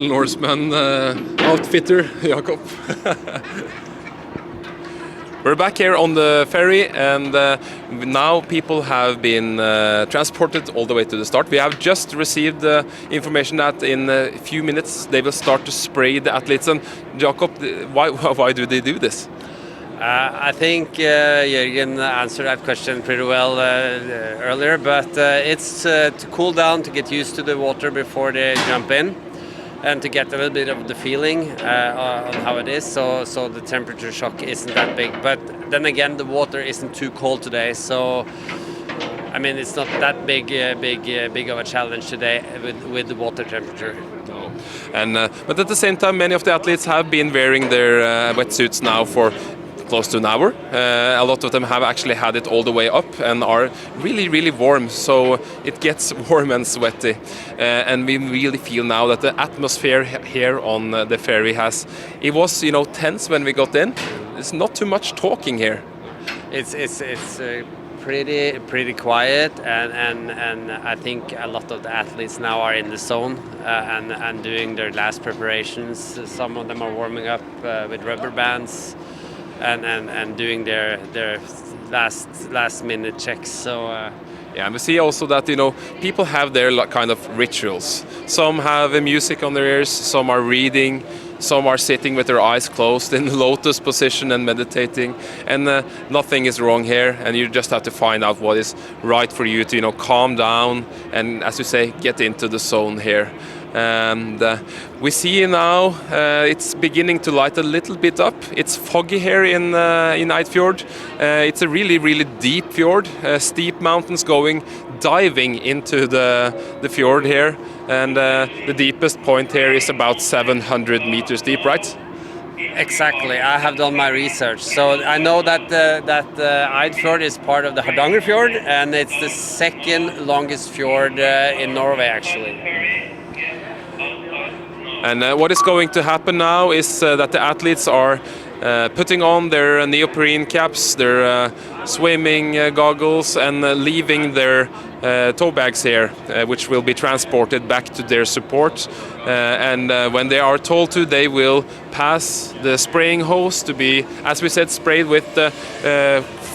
Norseman outfitter, Jakob. We're back here on the ferry, and now people have been transported all the way to the start. We have just received information that in a few minutes they will start to spray the athletes. And Jakob, why do they do this? I think Jørgen answered that question pretty well earlier, but it's to cool down, to get used to the water before they jump in, and to get a little bit of the feeling on how it is, so the temperature shock isn't that big. But then again, the water isn't too cold today, so I mean it's not that big of a challenge today with the water temperature. No. And but at the same time, many of the athletes have been wearing their wetsuits now for close to an hour. A lot of them have actually had it all the way up and are really warm, so it gets warm and sweaty, and we really feel now that the atmosphere here on the ferry it was tense when we got in. There's not too much talking here. It's pretty quiet, and I think a lot of the athletes now are in the zone and doing their last preparations. Some of them are warming up with rubber bands and doing their last minute checks. So yeah, and we see also that people have their kind of rituals. Some have music on their ears, some are reading, some are sitting with their eyes closed in lotus position and meditating, and nothing is wrong here, and you just have to find out what is right for you to calm down and, as you say, get into the zone here. And we see now it's beginning to light a little bit up. It's foggy here in Fjord. It's a really deep fjord, steep mountains diving into the fjord here, and the deepest point here is about 700 meters deep, right? Exactly. I have done my research, so I know that Eidfjord is part of the Hardanger Fjord, and it's the second longest fjord in Norway, actually. And what is going to happen now is that the athletes are putting on their neoprene caps, their swimming goggles, and leaving their tow bags here, which will be transported back to their support. And when they are told to, they will pass the spraying hose to be, as we said, sprayed with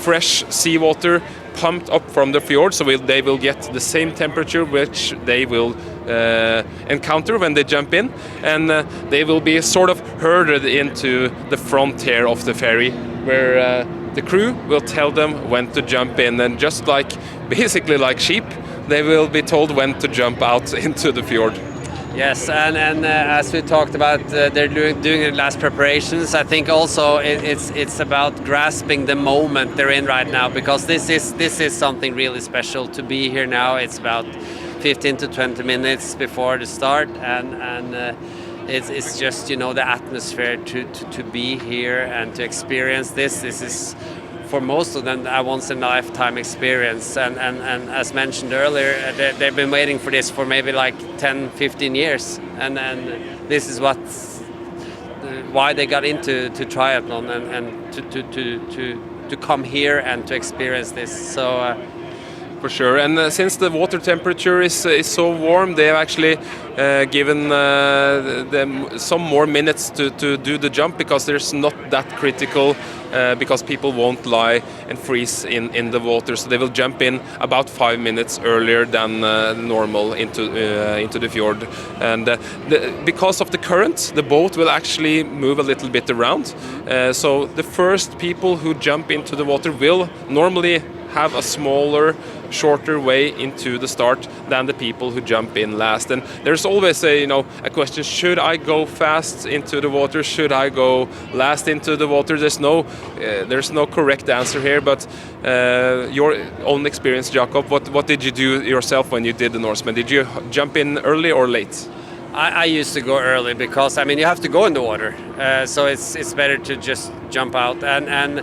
fresh seawater pumped up from the fjord, so they will get the same temperature which they will encounter when they jump in, and they will be sort of herded into the front here of the ferry, where the crew will tell them when to jump in, and just basically like sheep, they will be told when to jump out into the fjord. Yes, and as we talked about, they're doing their last preparations. I think also it's about grasping the moment they're in right now, because this is something really special to be here now. It's about 15 to 20 minutes before the start, and it's just the atmosphere to be here and to experience this. This is, for most of them, a once-in-a-lifetime experience, and as mentioned earlier, they've been waiting for this for maybe like 10-15 years, and this is why they got into triathlon and to come here and to experience this. So for sure, and since the water temperature is so warm, they have actually given them some more minutes to do the jump, because there's not that critical, because people won't lie and freeze in the water, so they will jump in about 5 minutes earlier than normal into the fjord. And because of the current, the boat will actually move a little bit around, so the first people who jump into the water will normally have a smaller, shorter way into the start than the people who jump in last. And there's always a question: should I go fast into the water? Should I go last into the water? There's no correct answer here, but your own experience, Jakob, what did you do yourself when you did the Norseman? Did you jump in early or late? I used to go early, because you have to go in the water, so it's better to just jump out. And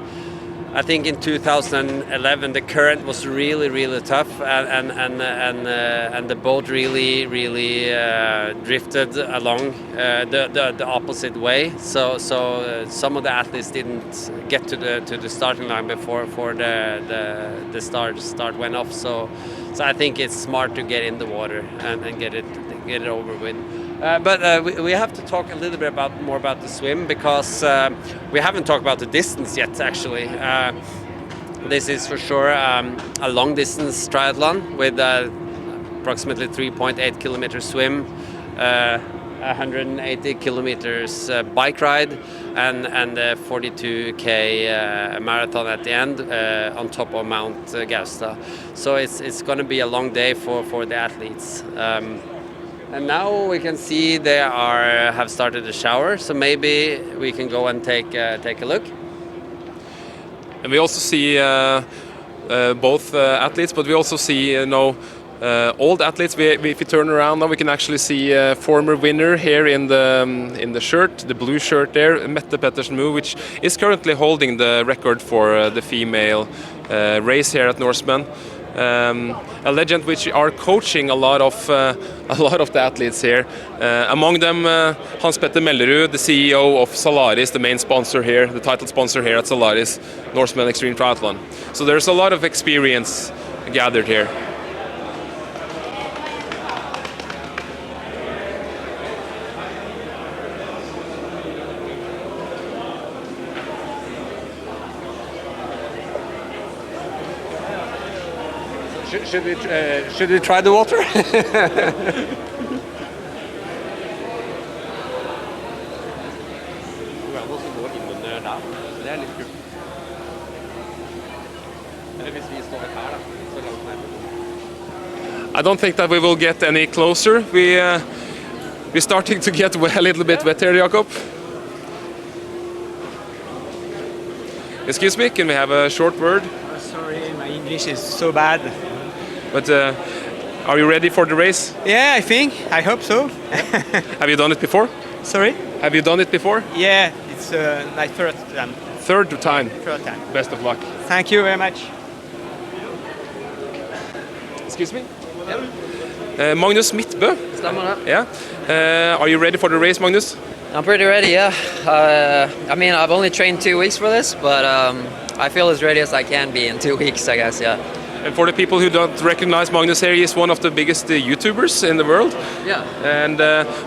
I think in 2011 the current was really tough, and the boat really drifted along the opposite way. So some of the athletes didn't get to the starting line before the start went off. So I think it's smart to get in the water and get it over with. But we have to talk a little bit more about the swim, because we haven't talked about the distance yet, actually. This is for sure a long distance triathlon with approximately 3.8 kilometers swim, 180 kilometers bike ride, and 42k marathon at the end on top of Mount Gaustad. So it's going to be a long day for the athletes. And now we can see they have started the shower, so maybe we can go and take a look. And we also see both athletes, but we also see old athletes. If you turn around now, we can actually see a former winner here in the shirt, the blue shirt there, Mette Pettersen-Moe, which is currently holding the record for the female race here at Norseman. A legend which are coaching a lot of the athletes here. Among them, Hans Petter Mellerud, the CEO of Zalaris, the main sponsor here, the title sponsor here at Zalaris Norseman Extreme Triathlon. So there's a lot of experience gathered here. Should we try the water? I don't think that we will get any closer. We're starting to get a little bit wet here, Jakob. Excuse me, can we have a short word? Oh, sorry, my English is so bad. But are you ready for the race? Yeah, I think. I hope so. Have you done it before? Sorry? Have you done it before? Yeah, it's my third time. Third time. Third time. Best of luck. Thank you very much. Excuse me? Magnus Midtbø. Stemmer det. Yeah. Are you ready for the race, Magnus? I'm pretty ready, yeah. I mean, I've only trained 2 weeks for this, but I feel as ready as I can be in 2 weeks, I guess, yeah. And for the people who don't recognize Magnus here, he is one of the biggest YouTubers in the world. Yeah. And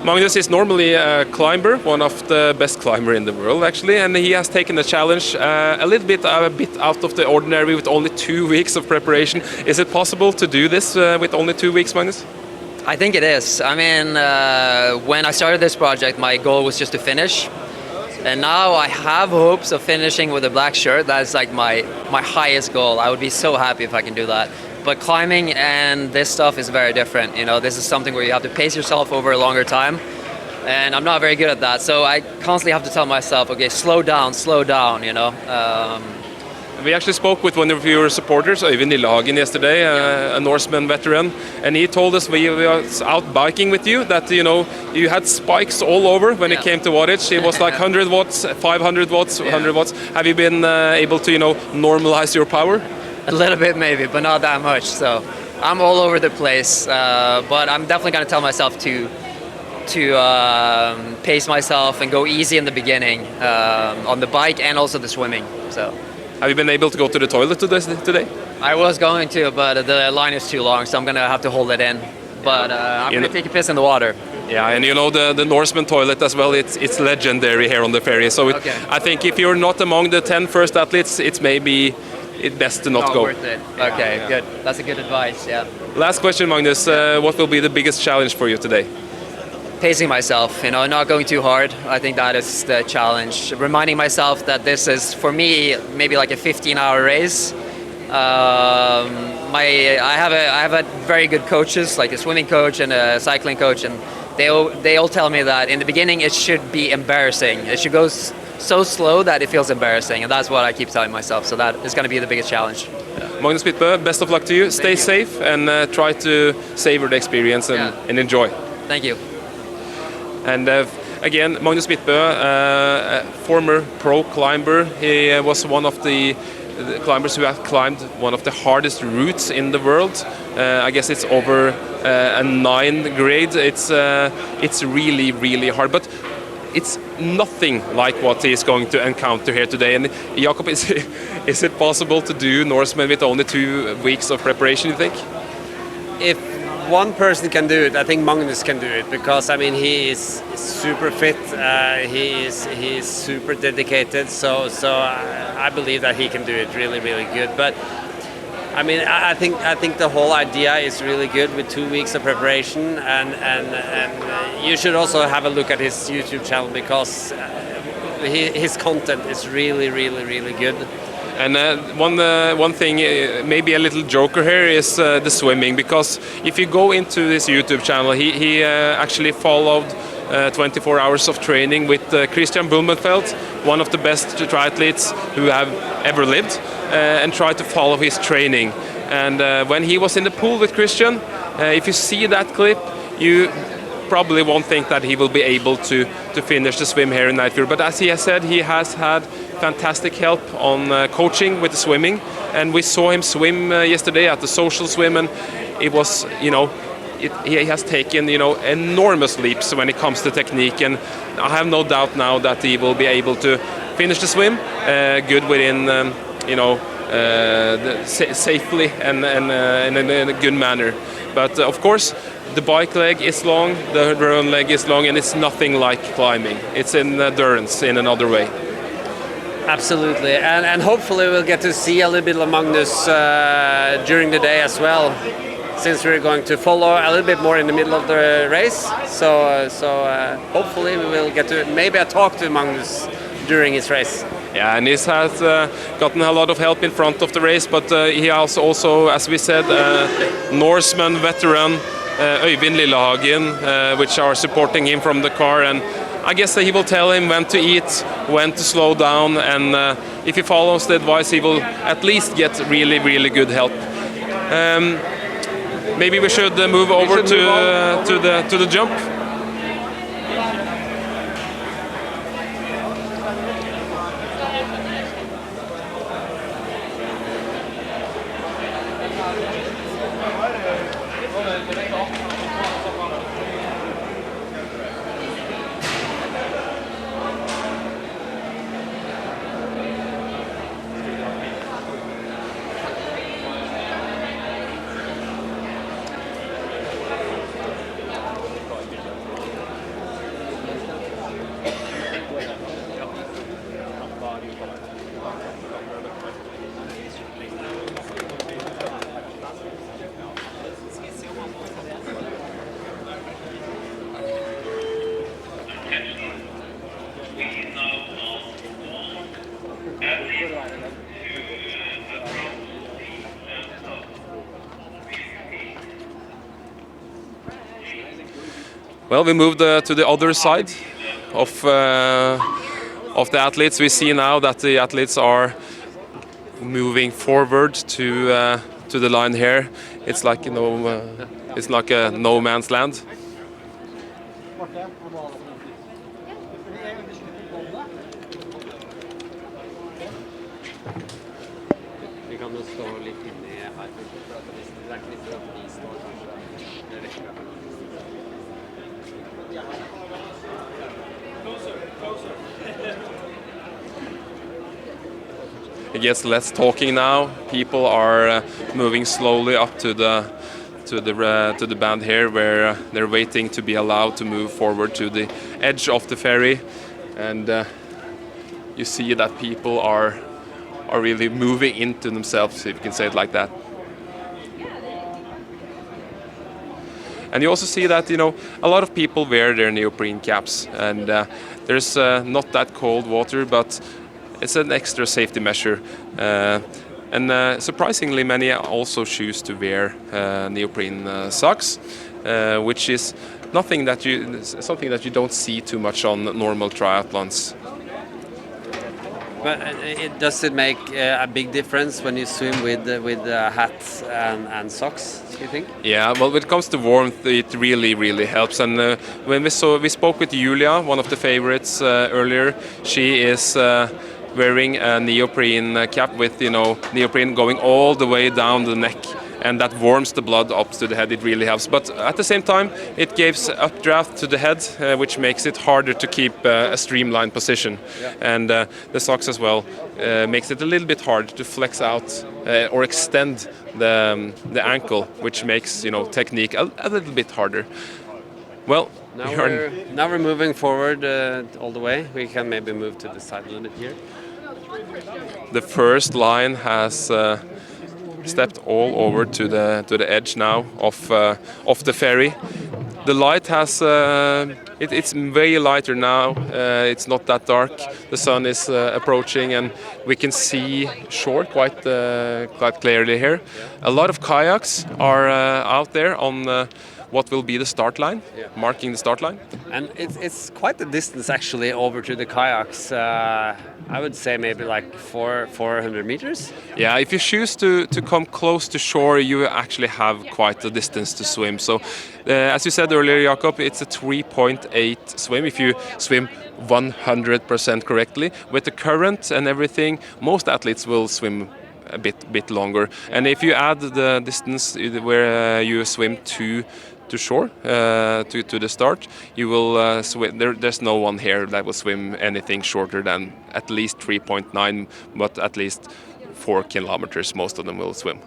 Magnus is normally a climber, one of the best climber in the world actually, and he has taken the challenge a bit out of the ordinary with only 2 weeks of preparation. Is it possible to do this with only 2 weeks, Magnus? I think it is. I mean, when I started this project, my goal was just to finish. And now I have hopes of finishing with a black shirt. That's like my highest goal. I would be so happy if I can do that. But climbing and this stuff is very different. You know, this is something where you have to pace yourself over a longer time. And I'm not very good at that. So I constantly have to tell myself, okay, slow down, you know. We actually spoke with one of your supporters, Øyvind Lillehagen, yesterday, a Norseman veteran, and he told us we were out biking with you that you had spikes all over when it came to wattage. It was like 100 watts, 500 watts, 100 watts. Have you been able to normalize your power? A little bit maybe, but not that much. So I'm all over the place, but I'm definitely going to tell myself to pace myself and go easy in the beginning on the bike and also the swimming. So. Have you been able to go to the toilet today? I was going to, but the line is too long, so I'm going to have to hold it in. But I'm going to take a piss in the water. Yeah, and the Norseman toilet as well, it's legendary here on the ferry. So I think if you're not among the 10 first athletes, it's maybe best to not go. Worth it. Okay, yeah. Good. That's a good advice, yeah. Last question, Magnus. What will be the biggest challenge for you today? Pacing myself, not going too hard. I think that is the challenge. Reminding myself that this is, for me, maybe like a 15-hour race. I have a very good coaches, like a swimming coach and a cycling coach, and they all tell me that in the beginning it should be embarrassing. It should go so slow that it feels embarrassing, and that's what I keep telling myself. So that is going to be the biggest challenge. Magnus Midtbø, best of luck to you. Stay safe and try to savor the experience and enjoy. Thank you. And again, Magnus Midtbø, former pro climber. He was one of the climbers who have climbed one of the hardest routes in the world. I guess it's over a 9 grade. It's really, really hard, but it's nothing like what he's going to encounter here today. And Jakob, is it possible to do Norseman with only 2 weeks of preparation, you think? one person can do it, I think Magnus can do it, because I mean he is super fit, he is super dedicated, so I believe that he can do it really good. But I mean I think the whole idea is really good with 2 weeks of preparation, and you should also have a look at his YouTube channel, because his content is really good. And one thing, maybe a little joker here, is the swimming, because if you go into this YouTube channel, he actually followed 24 hours of training with Kristian, one of the best triathletes who have ever lived, and tried to follow his training. And when he was in the pool with Kristian, if you see that clip, you probably won't think that he will be able to finish the swim here in Nightfjord. But as he has said, he has had fantastic help on coaching with the swimming, and we saw him swim yesterday at the social swim, and it was, he has taken, enormous leaps when it comes to technique, and I have no doubt now that he will be able to finish the swim good within, safely and in a good manner. But of course, the bike leg is long, the run leg is long, and it's nothing like climbing. It's an endurance in another way. Absolutely, and hopefully we'll get to see a little bit of Magnus during the day as well, since we're going to follow a little bit more in the middle of the race. So hopefully we will get to maybe talk to Magnus during his race. Yeah, and he has gotten a lot of help in front of the race, but he has also, as we said, Norseman veteran Øyvind Lillehagen, which are supporting him from the car, and I guess he will tell him when to eat, when to slow down, and if he follows the advice, he will at least get really good help. Maybe we should move over to the jump. Well, we moved to the other side of the athletes. We see now that the athletes are moving forward to the line here. It's like it's like a no man's land. Vi kan jo stå litt inni her, for det er ikke litt at de står kanskje. It gets less talking now. People are moving slowly up to the band here, where they're waiting to be allowed to move forward to the edge of the ferry, and you see that people are really moving into themselves, if you can say it like that. And you also see that a lot of people wear their neoprene caps, and there's not that cold water, but it's an extra safety measure. And surprisingly, many also choose to wear neoprene socks, which is something that you don't see too much on normal triathlons. But does it make a big difference when you swim with hats and socks, do you think? Yeah, well, when it comes to warmth, it really helps. And when we spoke with Julia, one of the favorites earlier, she is wearing a neoprene cap with neoprene going all the way down the neck, and that warms the blood up to the head. It really helps. But at the same time, it gives updraft to the head, which makes it harder to keep a streamlined position. And the socks as well makes it a little bit hard to flex out or extend the ankle, which makes technique a little bit harder. Well, now we're moving forward all the way. We can maybe move to the side a little bit here. The first line has stepped all over to the edge now of the ferry. The light has it's way lighter now. It's not that dark. The sun is approaching, and we can see shore quite clearly here. A lot of kayaks are out there on what will be the start line, marking the start line. And it's quite a distance actually over to the kayaks. I would say maybe like 400 meters. Yeah, if you choose to come close to shore, you actually have quite a distance to swim. So, as you said earlier, Jakob, it's a 3.8 swim if you swim 100% correctly. With the current and everything, most athletes will swim a bit longer. And if you add the distance where you swim to shore, to the start, you will swim. There's no one here that will swim anything shorter than at least 3.9, but at least 4 kilometers. Most of them will swim.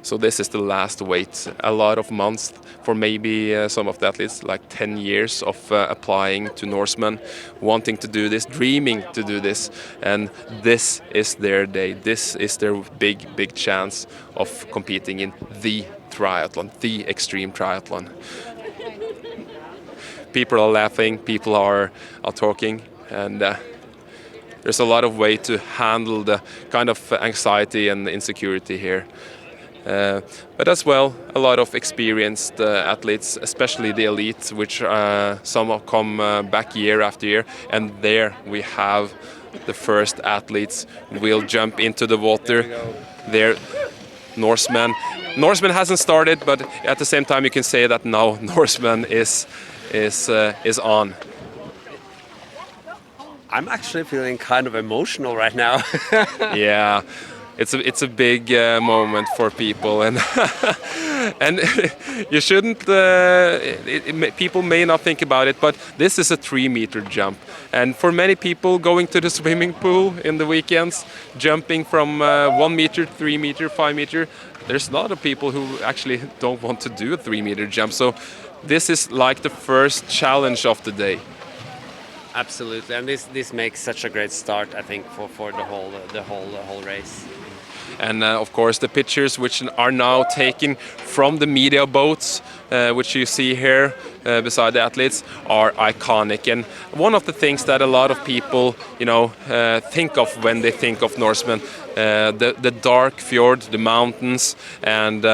So this is the last wait. A lot of months for maybe some of the athletes, like 10 years of applying to Norseman, wanting to do this, dreaming to do this, and this is their day. This is their big chance of competing in the triathlon, the extreme triathlon. People are laughing, people are talking, and there's a lot of way to handle the kind of anxiety and insecurity here. But as well, a lot of experienced athletes, especially the elite, which some have come back year after year. And there we have the first athletes will jump into the water. There, Norseman hasn't started, but at the same time you can say that now Norseman is on. I'm actually feeling kind of emotional right now. Yeah. It's a big moment for people, and and you shouldn't. People may not think about it, but this is a 3-meter jump, and for many people going to the swimming pool in the weekends, jumping from 1 meter, 3 meter, 5 meter, there's a lot of people who actually don't want to do a 3-meter jump. So this is like the first challenge of the day. Absolutely, and this makes such a great start, I think, for the whole race. And of course the pictures which are now taken from the media boats, which you see here beside the athletes, are iconic. And one of the things that a lot of people, think of when they think of Norseman, the dark fjord, the mountains, and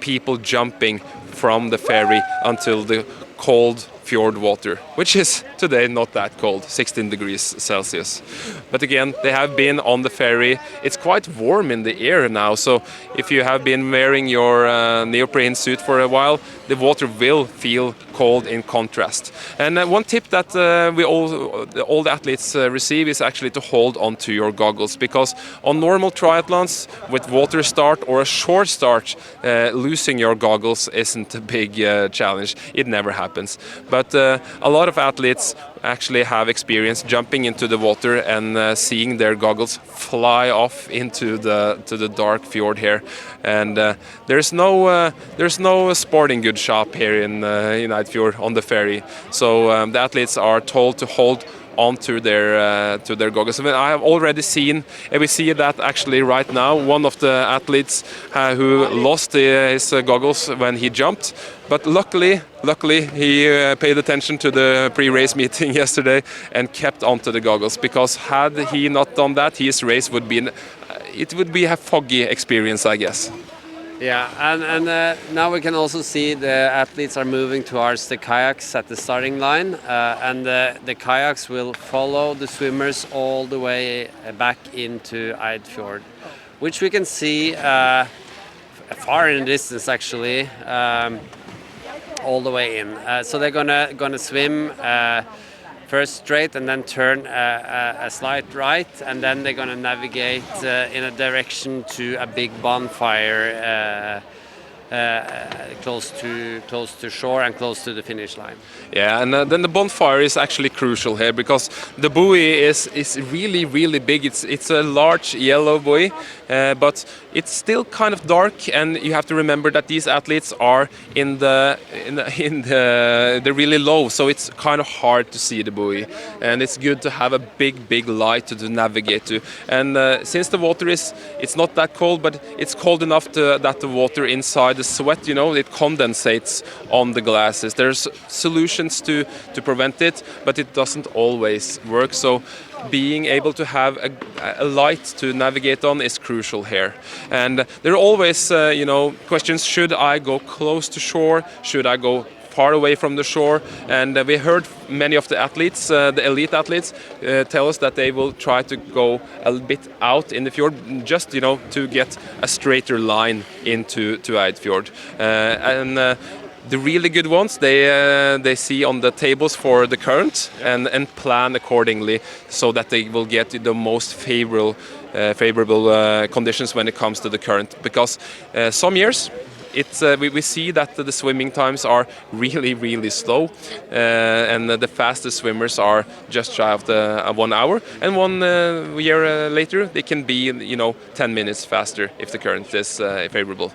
people jumping from the ferry until the cold fjord water, which is today not that cold, 16 degrees Celsius. But again, they have been on the ferry. It's quite warm in the air now, so if you have been wearing your neoprene suit for a while, the water will feel cold in contrast. And one tip that all the athletes receive is actually to hold on to your goggles, because on normal triathlons with water start or a short start, losing your goggles isn't a big challenge. It never happens. But a lot of athletes actually have experience jumping into the water and seeing their goggles fly off into the dark fjord here. And there's no sporting goods shop here in Eidfjord on the ferry. So the athletes are told to hold onto their goggles. I have already seen, and we see that actually right now, one of the athletes who lost his goggles when he jumped, but luckily he paid attention to the pre-race meeting yesterday and kept onto the goggles, because had he not done that, his race would be a foggy experience, I guess. Yeah, and now we can also see the athletes are moving towards the kayaks at the starting line, and the kayaks will follow the swimmers all the way back into Eidfjord, which we can see far in the distance actually, all the way in. So they're gonna swim first straight and then turn a slight right, and then they're going to navigate in a direction to a big bonfire close to shore and close to the finish line. Yeah, and then the bonfire is actually crucial here because the buoy is really big. It's a large yellow buoy, but it's still kind of dark, and you have to remember that these athletes are in the really low, so it's kind of hard to see the buoy, and it's good to have a big light to navigate to. And since the water it's not that cold, but it's cold enough that the water inside the sweat, it condensates on the glasses. There's solutions to prevent it, but it doesn't always work. So being able to have a light to navigate on is crucial here. And there are always, questions: should I go close to shore? Should I go far away from the shore? And we heard many of the athletes, the elite athletes, tell us that they will try to go a bit out in the fjord, just to get a straighter line into Eidfjord. The really good ones, they see on the tables for the current and plan accordingly, so that they will get the most favorable conditions when it comes to the current. Because some years we see that the swimming times are really slow, and the fastest swimmers are just shy of the 1 hour, and 1 year later they can be 10 minutes faster if the current is favorable.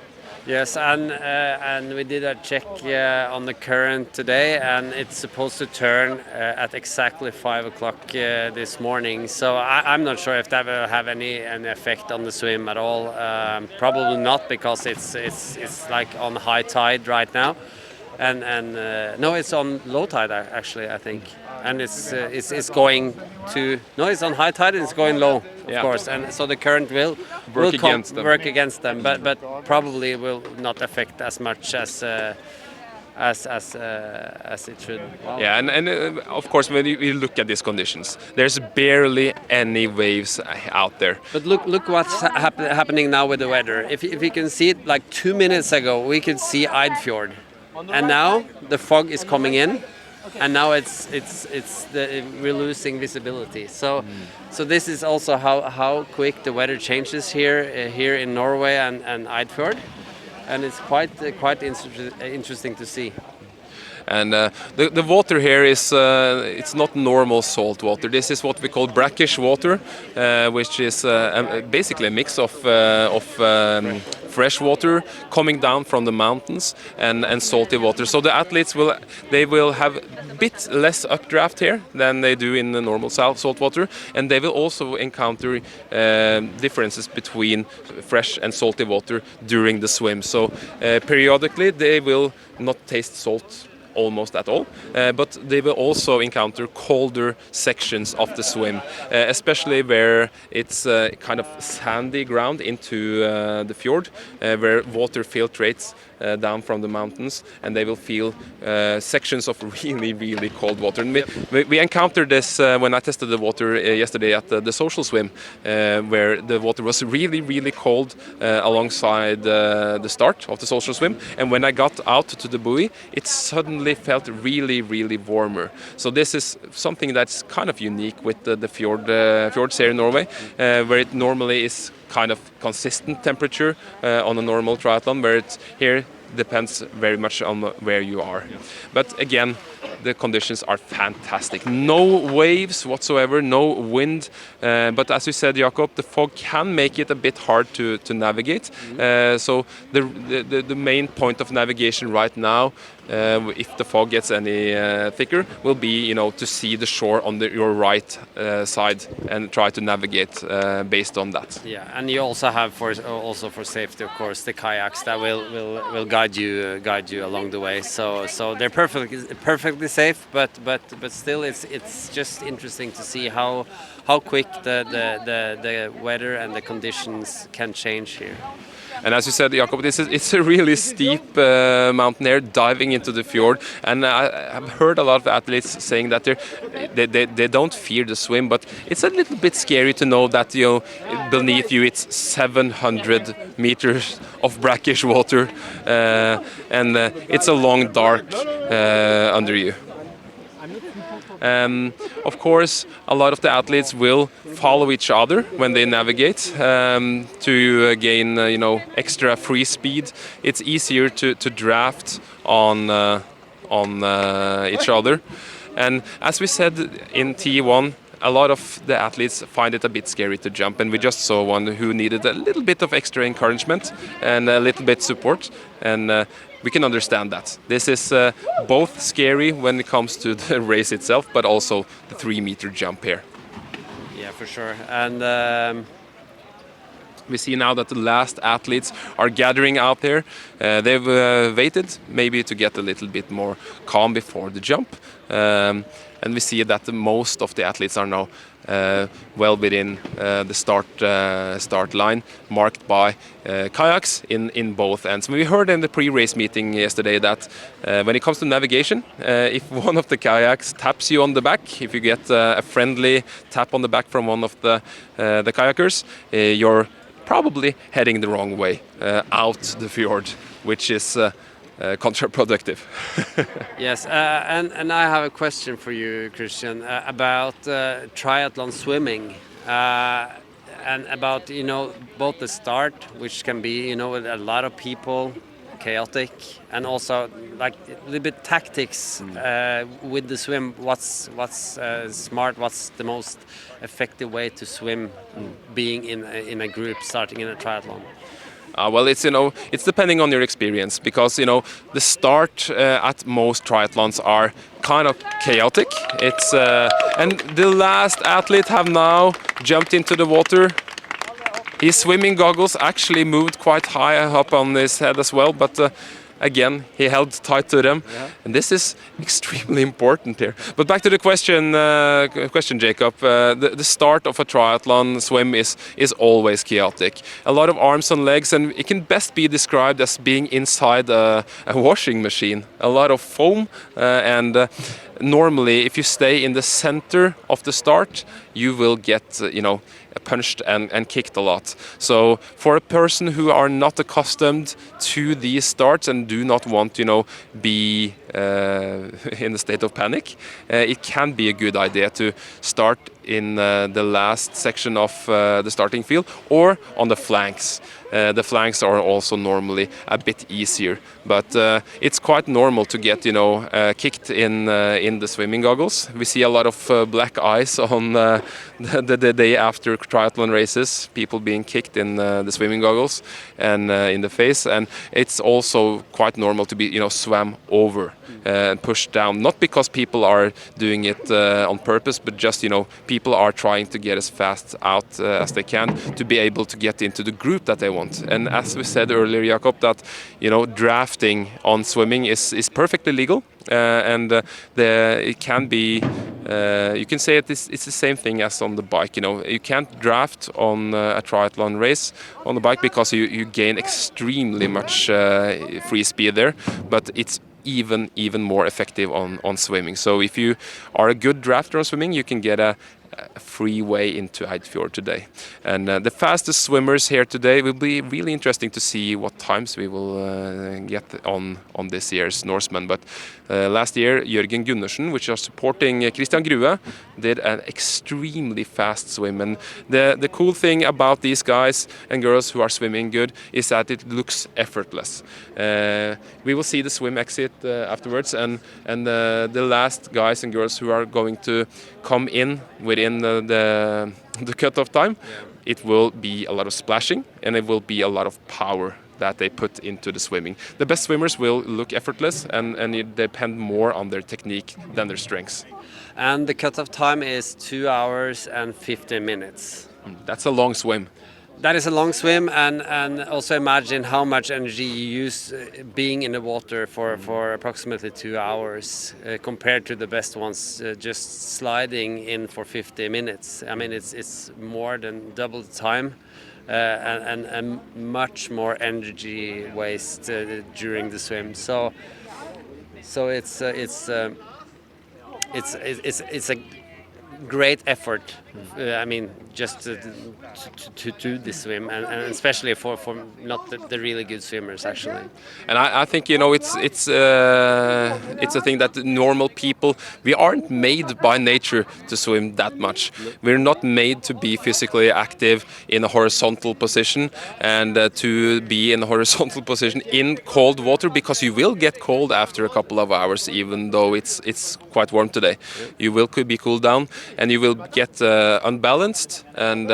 Yes, and we did a check on the current today, and it's supposed to turn at exactly 5 o'clock this morning. So I'm not sure if that will have any effect on the swim at all. Probably not, because it's like on high tide right now, and no, it's on low tide actually, I think, and it's going to it's on high tide and it's going low, of course, and so the current will work against them, but probably will not affect as much as it should. Wow. Yeah, and of course, when you look at these conditions, there's barely any waves out there. But look what's happening now with the weather. If you can see it, like 2 minutes ago, we could see Eidfjord, and now the fog is coming in. And now we're losing visibility. So this is also how quick the weather changes here in Norway and Eidfjord, and it's quite interesting to see. And the water here is it's not normal salt water. This is what we call brackish water, which is basically a mix of fresh water coming down from the mountains and salty water. So the athletes will have a bit less updraft here than they do in the normal salt water, and they will also encounter differences between fresh and salty water during the swim. So periodically they will not taste salt almost at all, but they will also encounter colder sections of the swim, especially where it's kind of sandy ground into the fjord, where water filtrates down from the mountains, and they will feel sections of really cold water. And we encountered this when I tested the water yesterday at the social swim, where the water was really cold alongside the start of the social swim, and when I got out to the buoy, it suddenly felt really warmer. So this is something that's kind of unique with the fjords here in Norway, where it normally is kind of consistent temperature on a normal triathlon, where it's here depends very much on where you are. But again, the conditions are fantastic. No waves whatsoever, no wind. But as you said, Jakob, the fog can make it a bit hard to navigate. So the main point of navigation right now, if the fog gets any thicker, will be to see the shore on your right side and try to navigate based on that. Yeah, and you also have for safety, of course, the kayaks that will guide you along the way. So they're perfectly safe, but still it's just interesting to see how quick the weather and the conditions can change here. And as you said, Jakob, it's a really steep mountain here, diving into the fjord. And I've heard a lot of athletes saying that they don't fear the swim, but it's a little bit scary to know that beneath you it's 700 meters of brackish water, and it's a long dark under you. Of course, a lot of the athletes will follow each other when they navigate to gain, extra free speed. It's easier to draft on each other. And as we said in T1, a lot of the athletes find it a bit scary to jump, and we just saw one who needed a little bit of extra encouragement and a little bit support, and we can understand that. This is both scary when it comes to the race itself, but also the 3-meter jump here. Yeah, for sure. And we see now that the last athletes are gathering out there. They've waited maybe to get a little bit more calm before the jump. And we see that most of the athletes are now well within the start line, marked by kayaks in both ends. We heard in the pre-race meeting yesterday that when it comes to navigation, if one of the kayaks taps you on the back, if you get a friendly tap on the back from one of the kayakers, you're probably heading the wrong way out the fjord, which is counterproductive. yes, and I have a question for you, Kristian, about triathlon swimming, and about both the start, which can be with a lot of people, chaotic, and also like a little bit tactics with the swim. What's smart? What's the most effective way to swim, being in a group, starting in a triathlon? Well, it's depending on your experience, because the start at most triathlons are kind of chaotic. It's and the last athlete have now jumped into the water. His swimming goggles actually moved quite high up on his head as well, but again, he held tight to them, and this is extremely important here. But back to the question, Jacob. The start of a triathlon swim is always chaotic. A lot of arms and legs, and it can best be described as being inside a washing machine. A lot of foam, and normally, if you stay in the center of the start, you will get, punched and kicked a lot. So for a person who are not accustomed to these starts and do not want, be in a state of panic, it can be a good idea to start in the last section of the starting field or on the flanks. The flanks are also normally a bit easier, but it's quite normal to get kicked in the swimming goggles. We see a lot of black eyes on the day after triathlon races, people being kicked in the swimming goggles and in the face, and it's also quite normal to be swam over and pushed down, not because people are doing it on purpose, but just people are trying to get as fast out as they can to be able to get into the group that they want. And as we said earlier, Jakob, that drafting on swimming is perfectly legal, and it can be you can say it's the same thing as on the bike. You can't draft on a triathlon race on the bike because you gain extremely much free speed there, but it's even more effective on swimming. So if you are a good drafter on swimming, you can get a free way into Eidfjord today. And the fastest swimmers here today will be really interesting to see what times we will get on this year's Norseman. But last year, Jørgen Gundersen, which is supporting Kristian Grue, did an extremely fast swim. And the cool thing about these guys and girls who are swimming good is that it looks effortless. We will see the swim exit afterwards, and the last guys and girls who are going to come in within the cut-off time, it will be a lot of splashing and it will be a lot of power that they put into the swimming. The best swimmers will look effortless and it depend more on their technique than their strengths. And the cut-off time is 2 hours and 15 minutes. That's a long swim. That is a long swim, and also imagine how much energy you use being in the water for approximately 2 hours compared to the best ones just sliding in for 50 minutes. I mean, it's more than double the time and much more energy waste during the swim. So it's a great effort. I mean, just to do this swim, and especially for not the really good swimmers actually. And I think it's a thing that normal people, we aren't made by nature to swim that much. We're not made to be physically active in a horizontal position and to be in a horizontal position in cold water, because you will get cold after a couple of hours, even though it's quite warm today. You will be cooled down and you will get unbalanced and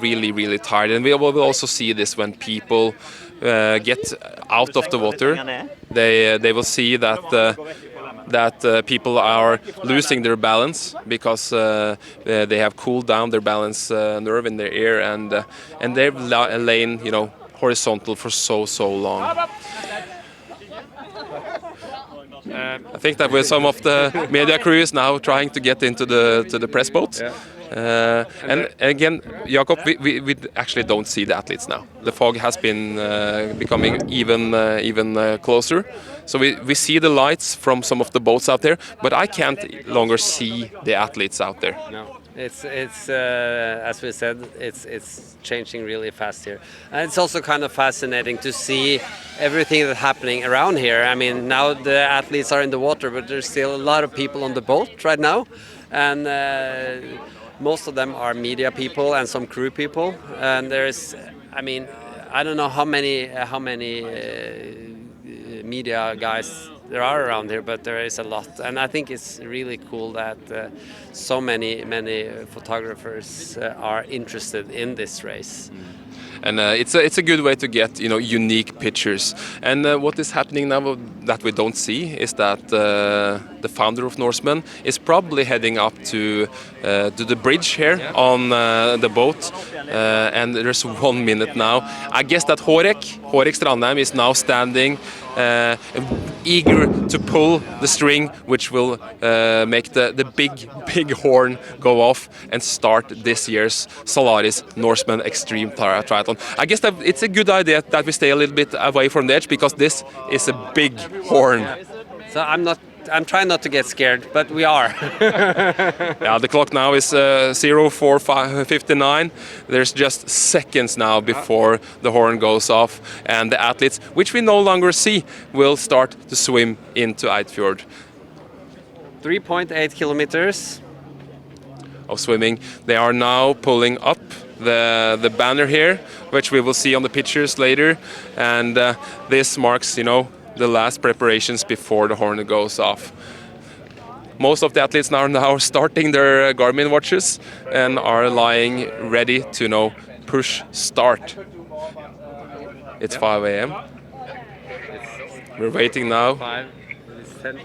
really tired. And we will also see this when people get out of the water. They will see that people are losing their balance because they have cooled down their balance nerve in their ear, and they've lain horizontal for so long. I think that with some of the media crew is now trying to get into the press boat. Yeah. And again, Jakob, we actually don't see the athletes now. The fog has been becoming even closer. So we see the lights from some of the boats out there, but I can't longer see the athletes out there. No. It's as we said, it's changing really fast here, and it's also kind of fascinating to see everything that's happening around here. I mean, now the athletes are in the water, but there's still a lot of people on the boat right now, and most of them are media people and some crew people. And there's, I mean, I don't know how many media guys there are around here, but there is a lot, and I think it's really cool that so many photographers are interested in this race. And it's a good way to get unique pictures. And what is happening now that we don't see is that the founder of Norseman is probably heading up to the bridge here on the boat, and there's 1 minute now. I guess that Horne Strandheim is now standing eager to pull the string, which will make the big horn go off and start this year's Zalaris Norseman Extreme Triathlon. I guess that it's a good idea that we stay a little bit away from the edge, because this is a big horn. So I'm trying not to get scared, but we are. Yeah, the clock now is 04:59. There's just seconds now before the horn goes off, and the athletes, which we no longer see, will start to swim into Fjord. 3.8 kilometers of swimming. They are now pulling up the banner here, which we will see on the pictures later, and this marks, the last preparations before the horn goes off. Most of the athletes are now starting their Garmin watches and are lying ready to push start. It's 5 a.m. We're waiting now. 5, it's 10.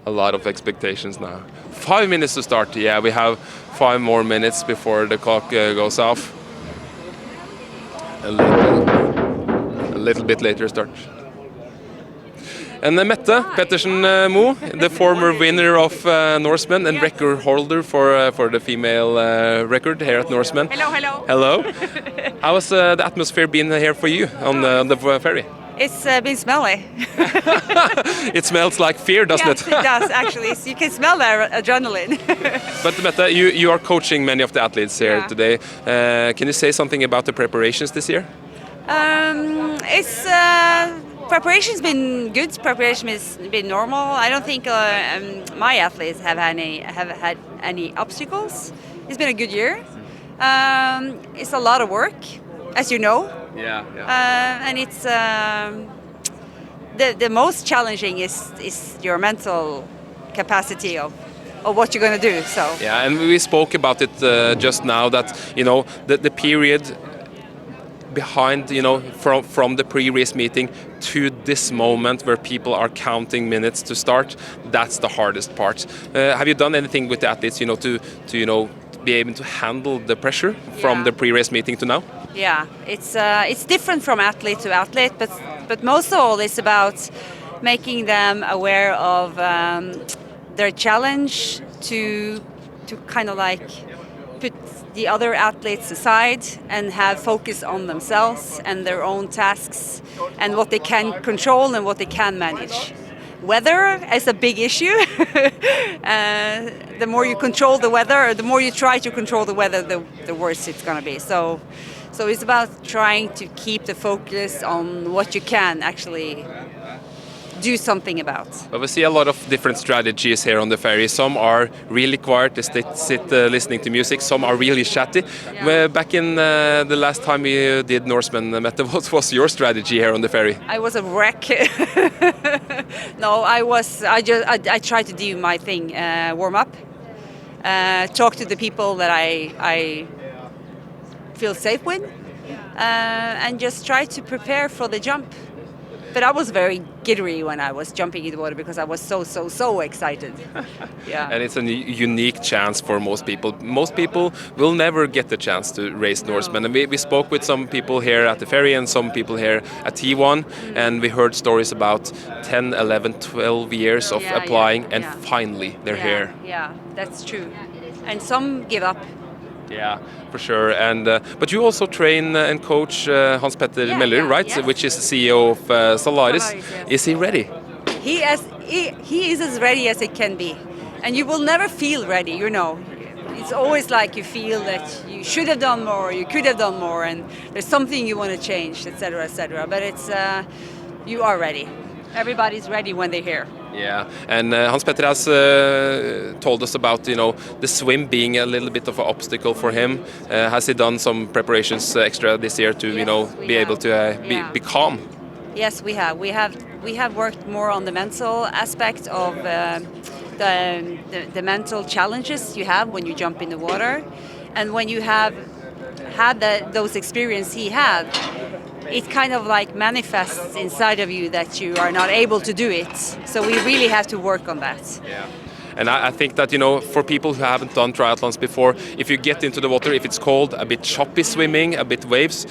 A lot of expectations now. 5 minutes to start. Yeah, we have 5 more minutes before the clock goes off. A little bit later start. And Mette Pettersen Mo, the former winner of Norseman and record holder for the female record here at Norseman. Hello. Hello. How has the atmosphere been here for you on the ferry? It's been smelly. It smells like fear, doesn't it? Yes, it does actually. You can smell the adrenaline. But Mette, you are coaching many of the athletes here today. Can you say something about the preparations this year? Preparation's been good. Preparation has been normal. I don't think my athletes have had any obstacles. It's been a good year. It's a lot of work, as you know. Yeah. And it's the most challenging is your mental capacity of what you're going to do. So yeah, and we spoke about it just now, that the period behind, from the pre-race meeting to this moment where people are counting minutes to start, that's the hardest part. Have you done anything with the athletes, to be able to handle the pressure from the pre-race meeting to now? Yeah, it's different from athlete to athlete, but most of all, it's about making them aware of their challenge to kind of like put the other athletes aside and have focus on themselves and their own tasks and what they can control and what they can manage. Weather is a big issue. The more you control the weather, or the more you try to control the weather, the worse it's going to be. So it's about trying to keep the focus on what you can actually do something about. But we see a lot of different strategies here on the ferry. Some are really quiet, they sit listening to music. Some are really chatty. Back in the last time we did Norseman, Mette, what was your strategy here on the ferry? I was a wreck. No, I tried to do my thing, warm up, talk to the people that I feel safe with, and just try to prepare for the jump. But I was very giddy when I was jumping in the water because I was so excited. Yeah. And it's a unique chance for most people. Most people will never get the chance to race Norseman. And we spoke with some people here at the ferry and some people here at T1, and we heard stories about 10, 11, 12 years of applying, and finally they're here. Yeah, that's true. And some give up. Yeah, for sure. And but you also train and coach Hans-Petter Møller, right? Yes. Which is the CEO of Zalaris. Yes. Is he ready? He is as ready as it can be, and you will never feel ready. You know, it's always like you feel that you should have done more, you could have done more, and there's something you want to change, etc., etc. But it's you are ready. Everybody's ready when they're here. Yeah, and Hans-Petter has told us about the swim being a little bit of an obstacle for him. Has he done some preparations extra this year to be able to be calm? Yes, we have. We have worked more on the mental aspect of the mental challenges you have when you jump in the water, and when you have had those experiences he had. It kind of like manifests inside of you that you are not able to do it. So we really have to work on that. Yeah. And I think that, for people who haven't done triathlons before, if you get into the water, if it's cold, a bit choppy swimming, a bit waves,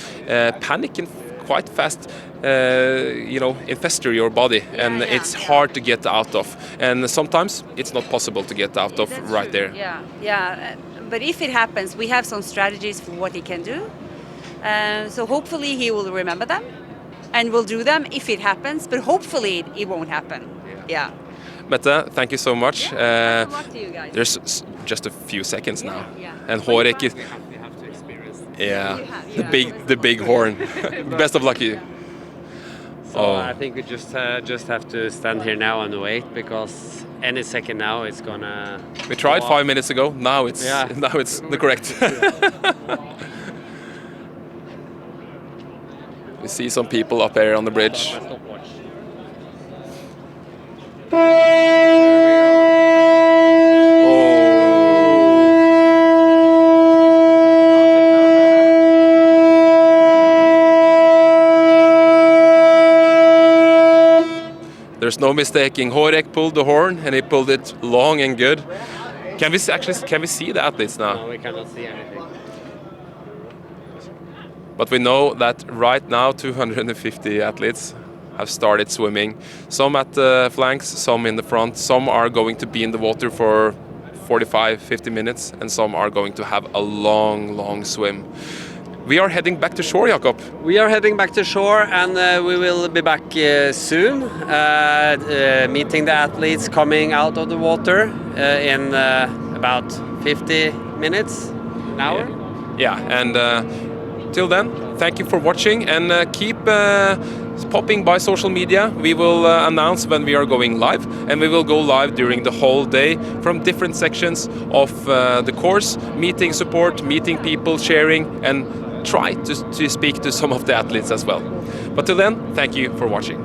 panic can quite fast, infester your body, and it's hard to get out of. And sometimes it's not possible to get out of right there. Yeah. But if it happens, we have some strategies for what he can do. So hopefully he will remember them and will do them if it happens, but hopefully it won't happen. Yeah. Mette, thank you so much. Good luck to you guys. There's just a few seconds now. Yeah. And Horne is... We have to experience. Yeah, the big horn. Best of luck to you. So I think we just have to stand here now and wait, because any second now it's gonna... We tried 5 minutes ago, now it's the correct. We see some people up there on the bridge. There's no mistaking. Horne pulled the horn, and he pulled it long and good. Can we see the athletes now? No, we cannot see anything. But we know that right now 250 athletes have started swimming. Some at the flanks, some in the front. Some are going to be in the water for 45-50 minutes, and some are going to have a long swim. We are heading back to shore, Jakob. We are heading back to shore, and we will be back soon, meeting the athletes coming out of the water in about 50 minutes, an hour. Yeah, and till then, thank you for watching, and keep popping by social media. We will announce when we are going live, and we will go live during the whole day from different sections of the course, meeting support, meeting people, sharing, and try to speak to some of the athletes as well. But till then, thank you for watching.